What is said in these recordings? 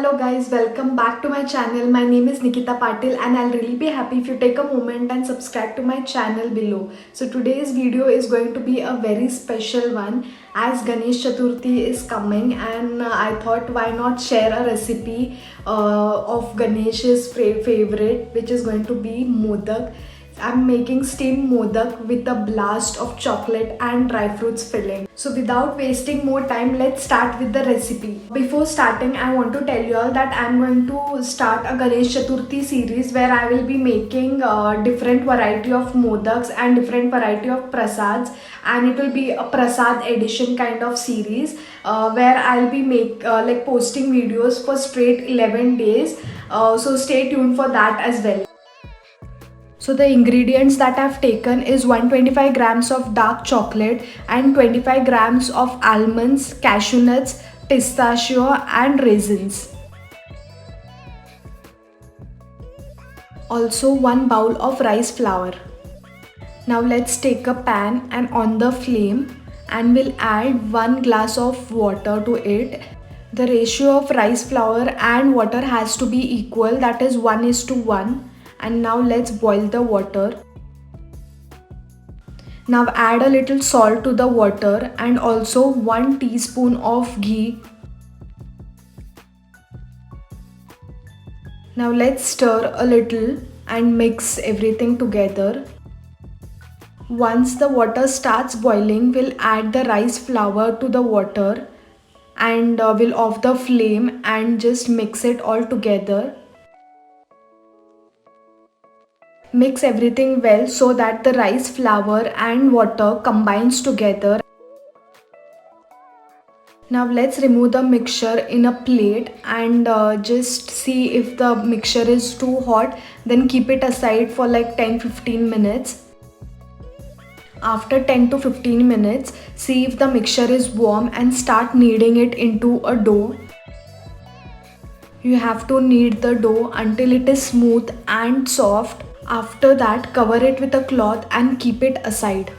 Hello guys, welcome back to my channel. My name is Nikita Patil and I'll really be happy if you take a moment and subscribe to my channel below. So today's video is going to be a very special one as Ganesh Chaturthi is coming, and I thought why not share a recipe of Ganesh's favorite, which is going to be modak. I'm making steamed modak with a blast of chocolate and dry fruits filling. So without wasting more time, let's start with the recipe. Before starting, I want to tell you all that I'm going to start a Ganesh Chaturthi series where I will be making different variety of modaks and different variety of prasads, and it will be a prasad edition kind of series where I'll be posting videos for straight 11 days. So stay tuned for that as well. So the ingredients that I've taken is 125 grams of dark chocolate and 25 grams of almonds, cashew nuts, pistachio and raisins. Also 1 bowl of rice flour. Now let's take a pan and on the flame, and we'll add 1 glass of water to it. The ratio of rice flour and water has to be equal, that is 1:1. And now let's boil the water. Now add a little salt to the water and also 1 teaspoon of ghee. Now let's stir a little and mix everything together. Once the water starts boiling, we'll add the rice flour to the water and we'll off the flame and just mix it all together. Mix everything well so that the rice flour and water combines together. Now let's remove the mixture in a plate and just see if the mixture is too hot, then keep it aside for like 10-15 minutes. After 10 to 15 minutes, see if the mixture is warm and start kneading it into a dough. You have to knead the dough until it is smooth and soft. After that, cover it with a cloth and keep it aside.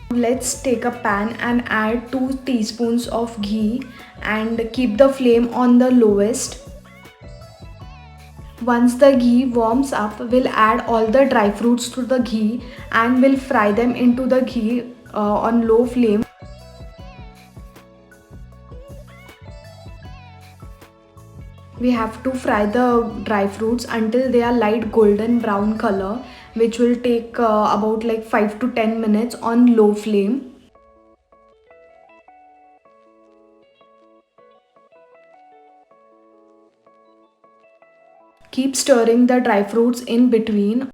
Let's take a pan and add 2 teaspoons of ghee and keep the flame on the lowest. Once the ghee warms up, we'll add all the dry fruits to the ghee and we'll fry them into the ghee on low flame. We have to fry the dry fruits until they are light golden brown color, which will take about like 5 to 10 minutes on low flame. Keep stirring the dry fruits in between.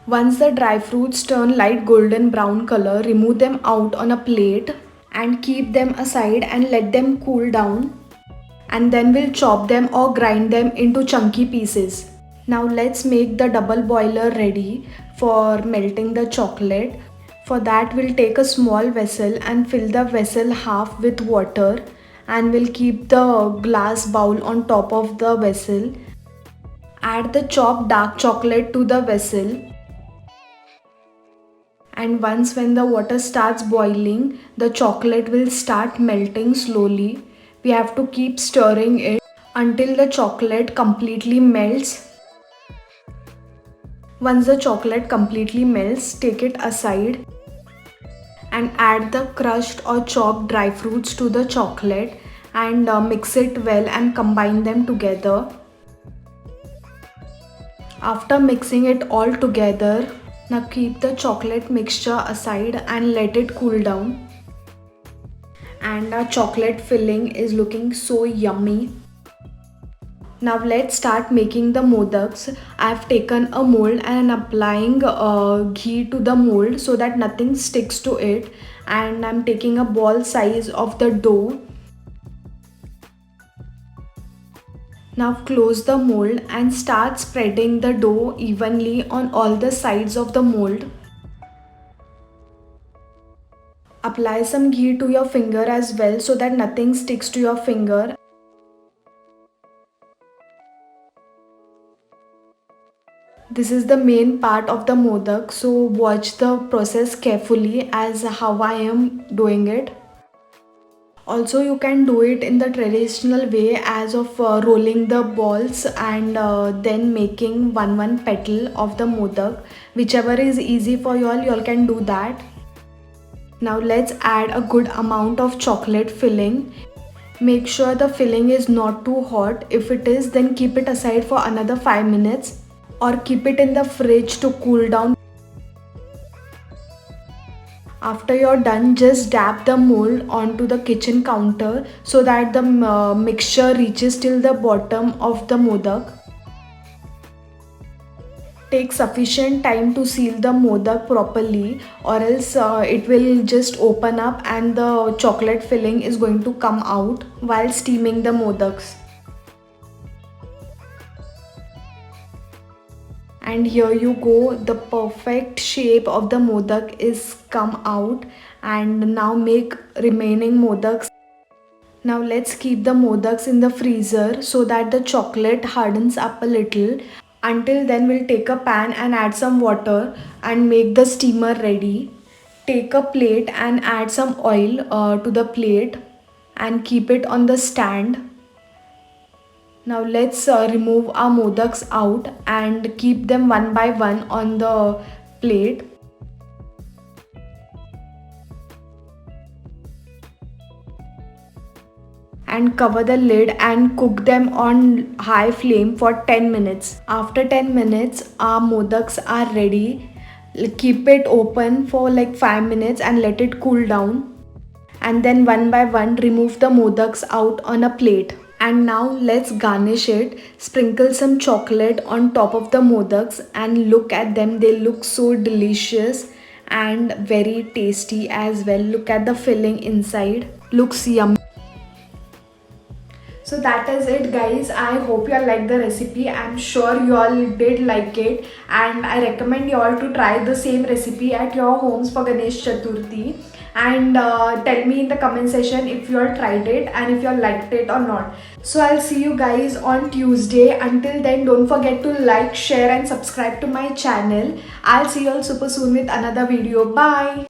Once the dry fruits turn light golden brown color, remove them out on a plate and keep them aside and let them cool down. And then we'll chop them or grind them into chunky pieces. Now let's make the double boiler ready for melting the chocolate. For that, we'll take a small vessel and fill the vessel half with water, and we'll keep the glass bowl on top of the vessel. Add the chopped dark chocolate to the vessel. And once when the water starts boiling, the chocolate will start melting slowly. We have to keep stirring it until the chocolate completely melts. Once the chocolate completely melts, take it aside and add the crushed or chopped dry fruits to the chocolate and mix it well and combine them together. After mixing it all together, now keep the chocolate mixture aside and let it cool down. And our chocolate filling is looking so yummy. Now let's start making the modaks. I've taken a mold and applying ghee to the mold so that nothing sticks to it, and I'm taking a ball size of the dough. Now close the mold and start spreading the dough evenly on all the sides of the mold. Apply some ghee to your finger as well so that nothing sticks to your finger. This is the main part of the modak, so watch the process carefully as how I am doing it. Also, you can do it in the traditional way as of rolling the balls and then making one petal of the modak. Whichever is easy for you all can do that. Now let's add a good amount of chocolate filling. Make sure the filling is not too hot. If it is, then keep it aside for another 5 minutes or keep it in the fridge to cool down. After you're done, just dab the mold onto the kitchen counter so that the mixture reaches till the bottom of the modak. Take sufficient time to seal the modak properly, or else it will just open up and the chocolate filling is going to come out while steaming the modaks. And here you go, the perfect shape of the modak is come out. And now make remaining modaks. Now let's keep the modaks in the freezer so that the chocolate hardens up a little. Until then, we'll take a pan and add some water and make the steamer ready. Take a plate and add some oil to the plate and keep it on the stand. Now let's remove our modaks out and keep them one by one on the plate. And cover the lid and cook them on high flame for 10 minutes. After 10 minutes, our modaks are ready. Keep it open for like 5 minutes and let it cool down. And then one by one remove the modaks out on a plate. And now let's garnish it. Sprinkle some chocolate on top of the modaks and look at them. They look so delicious and very tasty as well. Look at the filling inside. Looks yummy. So that is it guys. I hope you all like the recipe. I'm sure you all did like it, and I recommend you all to try the same recipe at your homes for Ganesh Chaturthi. And tell me in the comment section if you all tried it and if you all liked it or not. So I'll see you guys on Tuesday. Until then, don't forget to like, share and subscribe to my channel. I'll see you all super soon with another video. Bye.